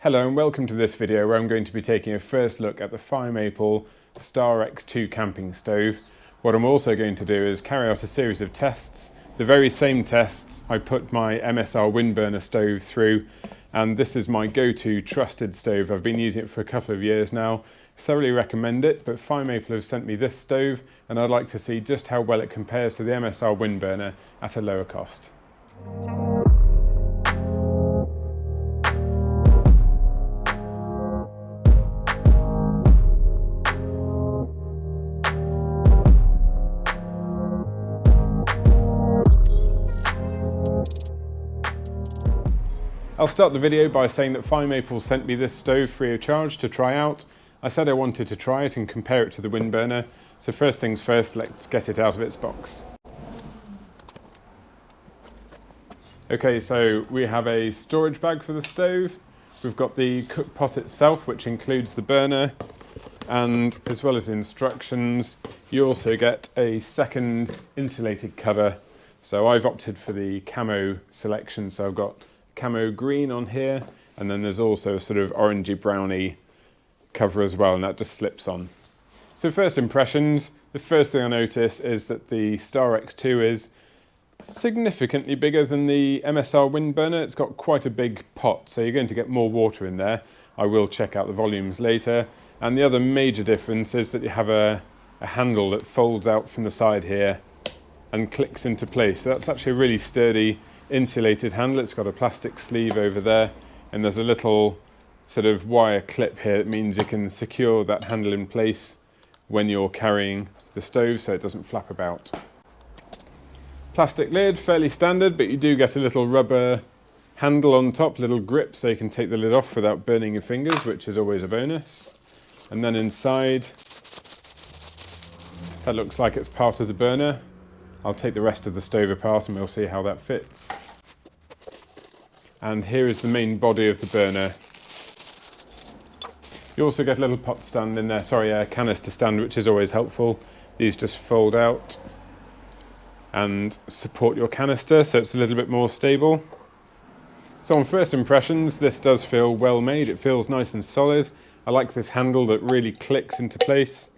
Hello and welcome to this video where I'm going to be taking a first look at the Firemaple Star X2 camping stove. What I'm also going to do is carry out a series of tests, the very same tests I put my MSR Windburner stove through, and this is my go-to trusted stove. I've been using it for a couple of years now, thoroughly recommend it, but Firemaple have sent me this stove and I'd like to see just how well it compares to the MSR Windburner at a lower cost. I'll start the video by saying that Firemaple sent me this stove free of charge to try out. I said I wanted to try it and compare it to the Windburner, so first things first, let's get it out of its box. Okay, so we have a storage bag for the stove. We've got the cook pot itself, which includes the burner, and as well as the instructions, you also get a second insulated cover. So I've opted for the camo selection, so I've got camo green on here, and then there's also a sort of orangey browny cover as well, and that just slips on. So first impressions, the first thing I notice is that the Star X2 is significantly bigger than the MSR Windburner. It's got quite a big pot, so you're going to get more water in there. I will check out the volumes later. And the other major difference is that you have a handle that folds out from the side here and clicks into place. So that's actually a really sturdy insulated handle. It's got a plastic sleeve over there, and there's a little sort of wire clip here that means you can secure that handle in place when you're carrying the stove so it doesn't flap about. Plastic lid, fairly standard, but you do get a little rubber handle on top, little grip, so you can take the lid off without burning your fingers, which is always a bonus. And then inside, that looks like it's part of the burner. I'll take the rest of the stove apart and we'll see how that fits. And here is the main body of the burner. You also get a little pot stand in there, a canister stand, which is always helpful. These just fold out and support your canister, so it's a little bit more stable. So on first impressions, this does feel well made. It feels nice and solid. I like this handle that really clicks into place,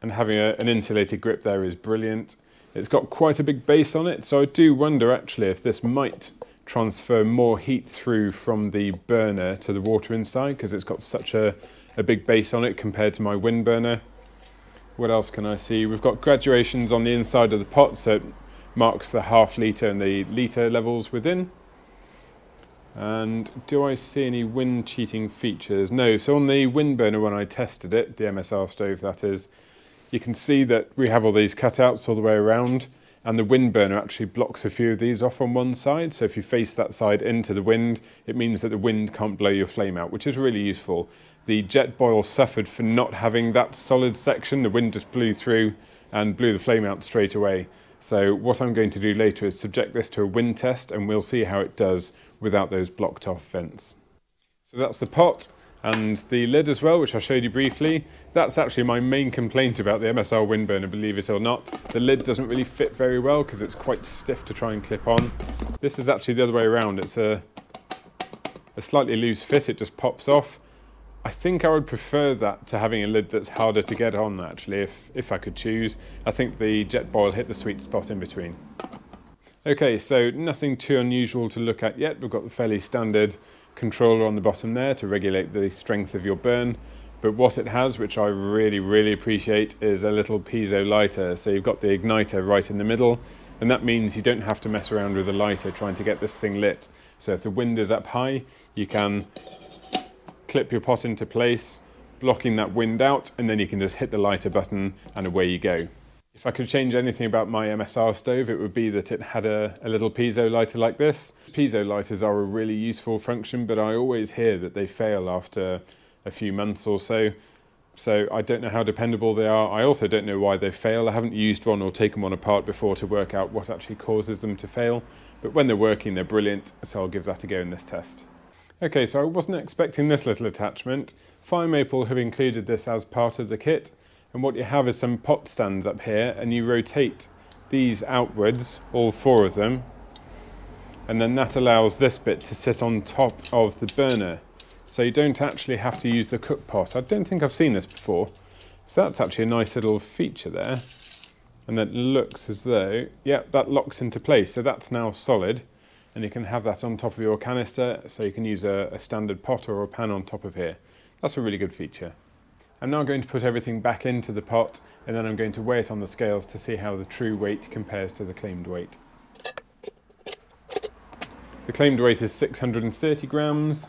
and having an insulated grip there is brilliant. It's got quite a big base on it, so I do wonder actually if this might transfer more heat through from the burner to the water inside, because it's got such a big base on it compared to my Windburner. What else can I see? We've got graduations on the inside of the pot, so it marks the half litre and the litre levels within. And do I see any wind cheating features? No, so on the Windburner when I tested it, the MSR stove that is, you can see that we have all these cutouts all the way around, and the Windburner actually blocks a few of these off on one side, so if you face that side into the wind, it means that the wind can't blow your flame out, which is really useful. The jet boil suffered for not having that solid section. The wind just blew through and blew the flame out straight away. So what I'm going to do later is subject this to a wind test, and we'll see how it does without those blocked off vents. So that's the pot. And the lid as well, which I showed you briefly. That's actually my main complaint about the MSR Windburner, believe it or not. The lid doesn't really fit very well because it's quite stiff to try and clip on. This is actually the other way around. It's a slightly loose fit, it just pops off. I think I would prefer that to having a lid that's harder to get on actually, if I could choose. I think the jet boil hit the sweet spot in between. Okay, so nothing too unusual to look at yet. We've got the fairly standard controller on the bottom there to regulate the strength of your burn, but what it has, which I really appreciate, is a little piezo lighter. So you've got the igniter right in the middle, and that means you don't have to mess around with a lighter trying to get this thing lit. So if the wind is up high, you can clip your pot into place, blocking that wind out, and then you can just hit the lighter button and away you go. If I could change anything about my MSR stove, it would be that it had a little piezo lighter like this. Piezo lighters are a really useful function, but I always hear that they fail after a few months or so. So I don't know how dependable they are. I also don't know why they fail. I haven't used one or taken one apart before to work out what actually causes them to fail. But when they're working, they're brilliant, so I'll give that a go in this test. Okay, so I wasn't expecting this little attachment. Firemaple have included this as part of the kit. And what you have is some pot stands up here, and you rotate these outwards, all four of them, and then that allows this bit to sit on top of the burner. so you don't actually have to use the cook pot. I don't think I've seen this before. So that's actually a nice little feature there. And that looks as though, yeah, that locks into place. So that's now solid, and you can have that on top of your canister, so you can use a standard pot or a pan on top of here. That's a really good feature. I'm now going to put everything back into the pot, and then I'm going to weigh it on the scales to see how the true weight compares to the claimed weight. The claimed weight is 630 grams,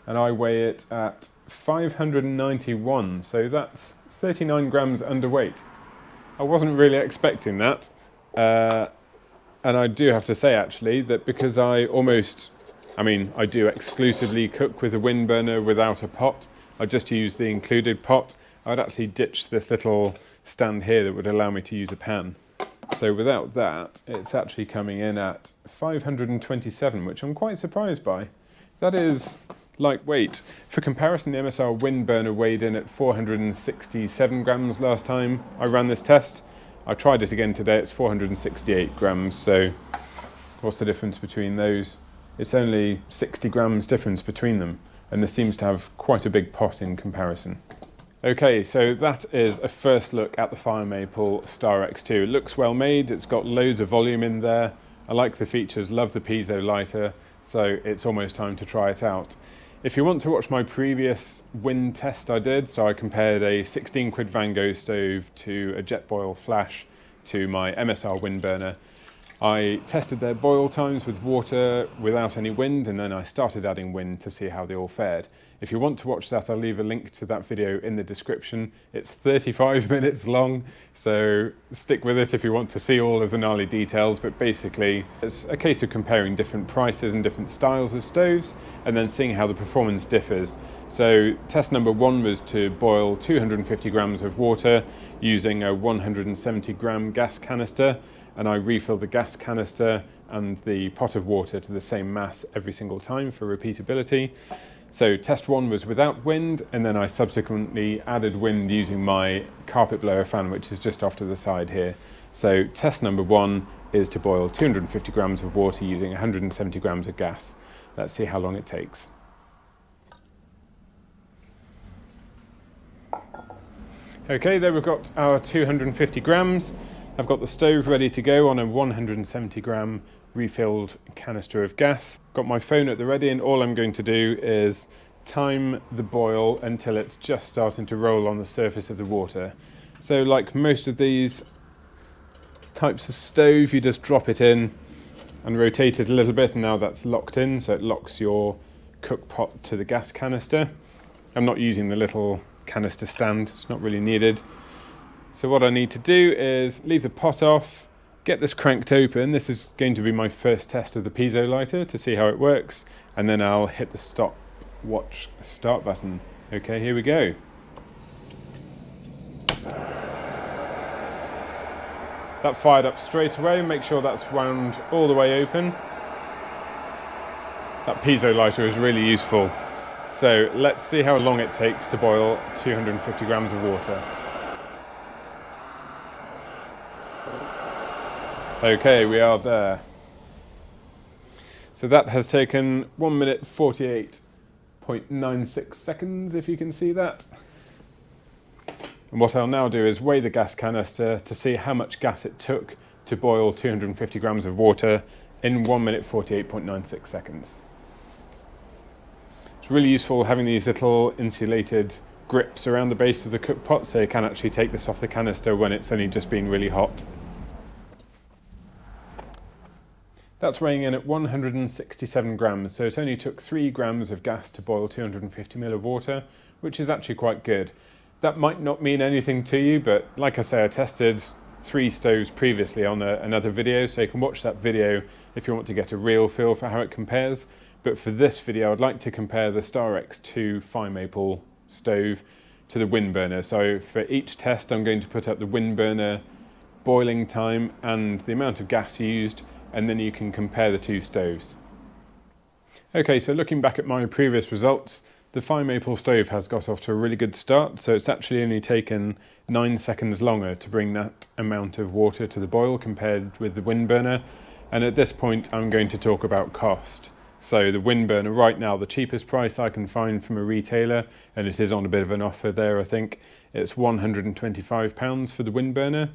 and I weigh it at 591, so that's 39 grams underweight. I wasn't really expecting that, and I do have to say actually that because I do exclusively cook with a Windburner without a pot, I just use the included pot, I'd actually ditch this little stand here that would allow me to use a pan. So without that, it's actually coming in at 527, which I'm quite surprised by. That is lightweight. For comparison, the MSR Windburner weighed in at 467 grams last time I ran this test. I tried it again today, it's 468 grams, so what's the difference between those? It's only 60 grams difference between them, and this seems to have quite a big pot in comparison. Okay, so that is a first look at the Firemaple Star X2. It looks well made, it's got loads of volume in there. I like the features, love the piezo lighter, so it's almost time to try it out. If you want to watch my previous wind test I did, so I compared a 16 quid Van Gogh stove to a Jetboil flash to my MSR Windburner. I tested their boil times with water without any wind, and then I started adding wind to see how they all fared. If you want to watch that, I'll leave a link to that video in the description. It's 35 minutes long, so stick with it if you want to see all of the gnarly details, but basically it's a case of comparing different prices and different styles of stoves, and then seeing how the performance differs. So test number 1 was to boil 250 grams of water using a 170 gram gas canister, and I refilled the gas canister and the pot of water to the same mass every single time for repeatability. So test 1 was without wind, and then I subsequently added wind using my carpet blower fan, which is just off to the side here. So test number 1 is to boil 250 grams of water using 170 grams of gas. Let's see how long it takes. Okay, there we've got our 250 grams. I've got the stove ready to go on a 170 gram refilled canister of gas. Got my phone at the ready, and all I'm going to do is time the boil until it's just starting to roll on the surface of the water. So like most of these types of stove, you just drop it in and rotate it a little bit, and now that's locked in, so it locks your cook pot to the gas canister. I'm not using the little canister stand, it's not really needed. So what I need to do is leave the pot off, get this cranked open. This is going to be my first test of the piezo lighter to see how it works, and then I'll hit the stopwatch start button. Okay, here we go. That fired up straight away. Make sure that's wound all the way open. That piezo lighter is really useful. So let's see how long it takes to boil 250 grams of water. Okay, we are there. So that has taken 1 minute 48.96 seconds, if you can see that. And what I'll now do is weigh the gas canister to see how much gas it took to boil 250 grams of water in 1 minute 48.96 seconds. It's really useful having these little insulated grips around the base of the cook pot, so you can actually take this off the canister when it's only just been really hot. That's weighing in at 167 grams, so it only took 3 grams of gas to boil 250 ml of water, which is actually quite good. That might not mean anything to you, but like I say, I tested 3 stoves previously on another video, so you can watch that video if you want to get a real feel for how it compares. But for this video, I'd like to compare the Star X2 Firemaple stove to the Windburner. So for each test, I'm going to put up the Windburner boiling time and the amount of gas used, and then you can compare the 2 stoves. Okay, so looking back at my previous results, the Firemaple stove has got off to a really good start, so it's actually only taken 9 seconds longer to bring that amount of water to the boil compared with the Windburner. And at this point, I'm going to talk about cost. So the Windburner right now, the cheapest price I can find from a retailer, and it is on a bit of an offer there, I think, it's £125 for the Windburner.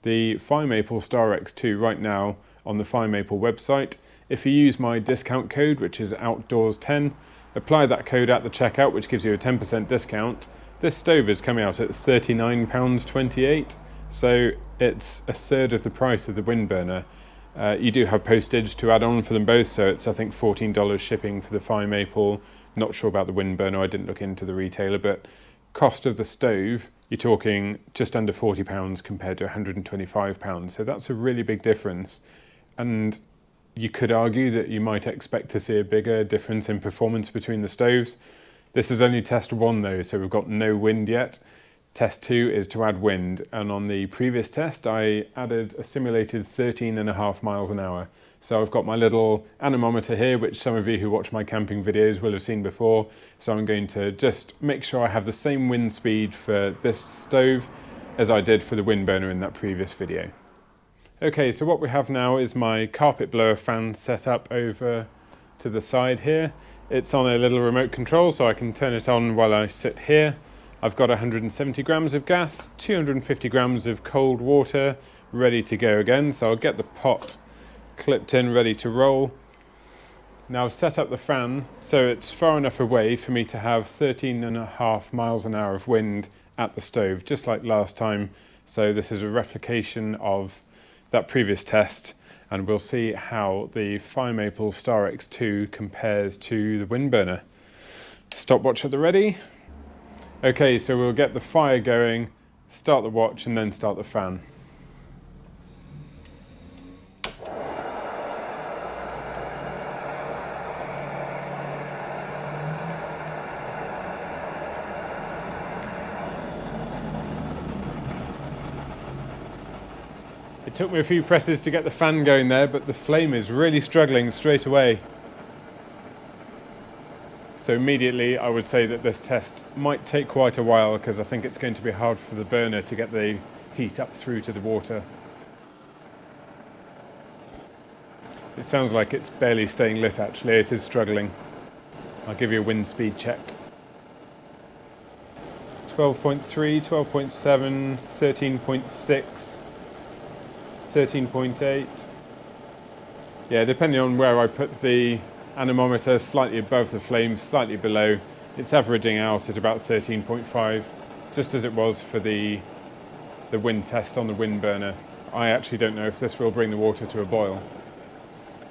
The Firemaple Star X2 right now on the Firemaple website, if you use my discount code, which is outdoors10, apply that code at the checkout, which gives you a 10% discount, this stove is coming out at £39.28, so it's a third of the price of the Windburner. You do have postage to add on for them both, so it's I think $14 shipping for the Firemaple. Not sure about the Windburner, I didn't look into the retailer, but cost of the stove, you're talking just under £40 compared to £125, so that's a really big difference. And you could argue that you might expect to see a bigger difference in performance between the stoves. This is only test 1 though, so we've got no wind yet. Test 2 is to add wind, and on the previous test I added a simulated 13.5 miles an hour. So I've got my little anemometer here, which some of you who watch my camping videos will have seen before. So I'm going to just make sure I have the same wind speed for this stove as I did for the Windburner in that previous video. Okay, so what we have now is my carpet blower fan set up over to the side here. It's on a little remote control, so I can turn it on while I sit here. I've got 170 grams of gas, 250 grams of cold water ready to go again, so I'll get the pot clipped in, ready to roll. Now I've set up the fan so it's far enough away for me to have 13.5 miles an hour of wind at the stove, just like last time. So this is a replication of that previous test, and we'll see how the Firemaple Star X2 compares to the Windburner. Stopwatch at the ready. Okay, so we'll get the fire going, start the watch, and then start the fan. It took me a few presses to get the fan going there, but the flame is really struggling straight away. So immediately I would say that this test might take quite a while, because I think it's going to be hard for the burner to get the heat up through to the water. It sounds like it's barely staying lit actually, it is struggling. I'll give you a wind speed check. 12.3, 12.7, 13.6, 13.8. Yeah, depending on where I put the anemometer, slightly above the flame, slightly below, it's averaging out at about 13.5, just as it was for the wind test on the Windburner. I actually don't know if this will bring the water to a boil.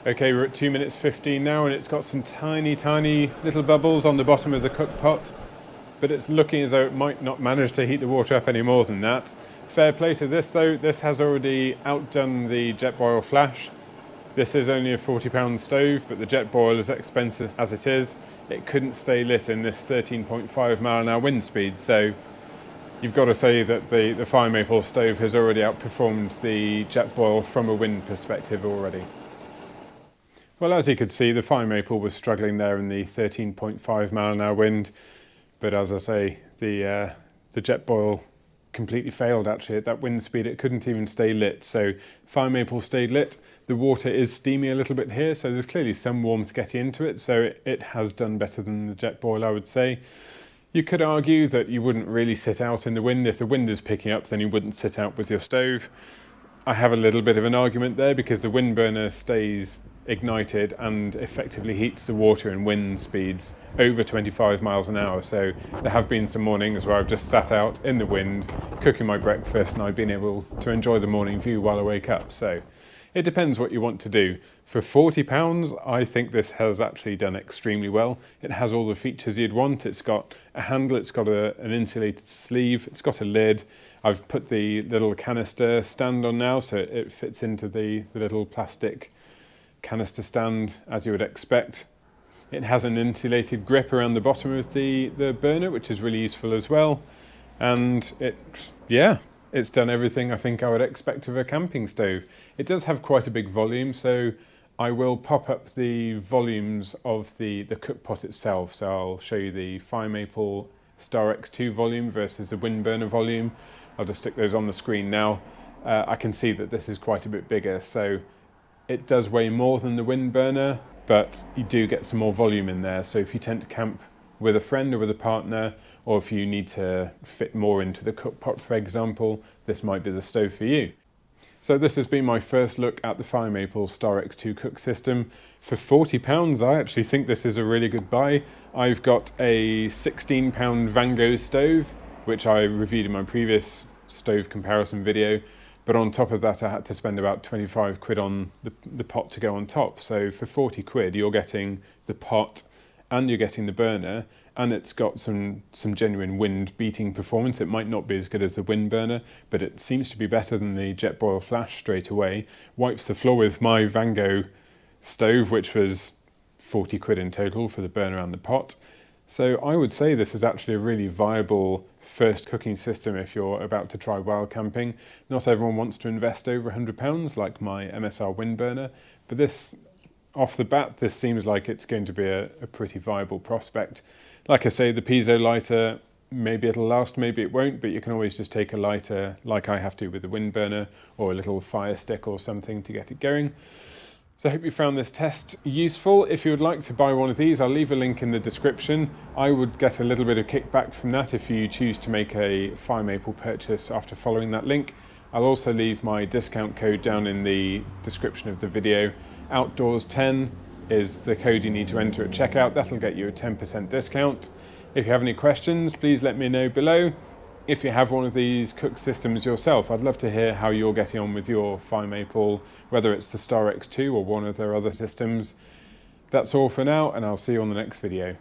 Okay, we're at 2 minutes 15 now, and it's got some tiny little bubbles on the bottom of the cook pot, but it's looking as though it might not manage to heat the water up any more than that. Fair play to this though, this has already outdone the Jetboil Flash. This is only a £40 stove, but the Jetboil, as expensive as it is, it couldn't stay lit in this 13.5 mile an hour wind speed. So you've got to say that the Firemaple stove has already outperformed the Jetboil from a wind perspective already. Well, as you could see, the Firemaple was struggling there in the 13.5 mile an hour wind, but as I say, the Jetboil completely failed actually at that wind speed. It couldn't even stay lit. So Firemaple stayed lit. The water is steamy a little bit here, so there's clearly some warmth getting into it, so it has done better than the Jetboil, I would say. You could argue that you wouldn't really sit out in the wind. If the wind is picking up, then you wouldn't sit out with your stove. I have a little bit of an argument there, because the Windburner stays ignited and effectively heats the water in wind speeds over 25 miles an hour. So there have been some mornings where I've just sat out in the wind cooking my breakfast, and I've been able to enjoy the morning view while I wake up. So it depends what you want to do. For £40, I think this has actually done extremely well. It has all the features you'd want. It's got a handle, it's got an insulated sleeve, it's got a lid. I've put the little canister stand on now, so it fits into the little plastic canister stand as you would expect. It has an insulated grip around the bottom of the burner, which is really useful as well. And it's done everything I think I would expect of a camping stove. It does have quite a big volume, so I will pop up the volumes of the cook pot itself. So I'll show you the Firemaple Star X2 volume versus the Windburner volume. I'll just stick those on the screen now. I can see that this is quite a bit bigger, so it does weigh more than the Windburner. but you do get some more volume in there. So if you tend to camp with a friend or with a partner, or if you need to fit more into the cook pot, for example, this might be the stove for you. So this has been my first look at the Firemaple Star X2 cook system. For £40, I actually think this is a really good buy. I've got a £16 Van Gogh stove, which I reviewed in my previous stove comparison video. But on top of that, I had to spend about 25 quid on the pot to go on top. So for 40 quid, you're getting the pot and you're getting the burner, and it's got some genuine wind beating performance. It might not be as good as the Windburner, but it seems to be better than the Jetboil Flash straight away. Wipes the floor with my Van Gogh stove, which was 40 quid in total for the burner and the pot. So I would say this is actually a really viable first cooking system if you're about to try wild camping. Not everyone wants to invest over £100 like my MSR Windburner, but this, off the bat, this seems like it's going to be a pretty viable prospect. Like I say, the piezo lighter, maybe it'll last, maybe it won't, but you can always just take a lighter like I have to with the Windburner, or a little fire stick or something to get it going. So I hope you found this test useful. If you would like to buy one of these, I'll leave a link in the description. I would get a little bit of kickback from that if you choose to make a Firemaple purchase after following that link. I'll also leave my discount code down in the description of the video. Outdoors10 is the code you need to enter at checkout. That'll get you a 10% discount. If you have any questions, please let me know below. If you have one of these cook systems yourself, I'd love to hear how you're getting on with your Firemaple, whether it's the Star X2 or one of their other systems. That's all for now, and I'll see you on the next video.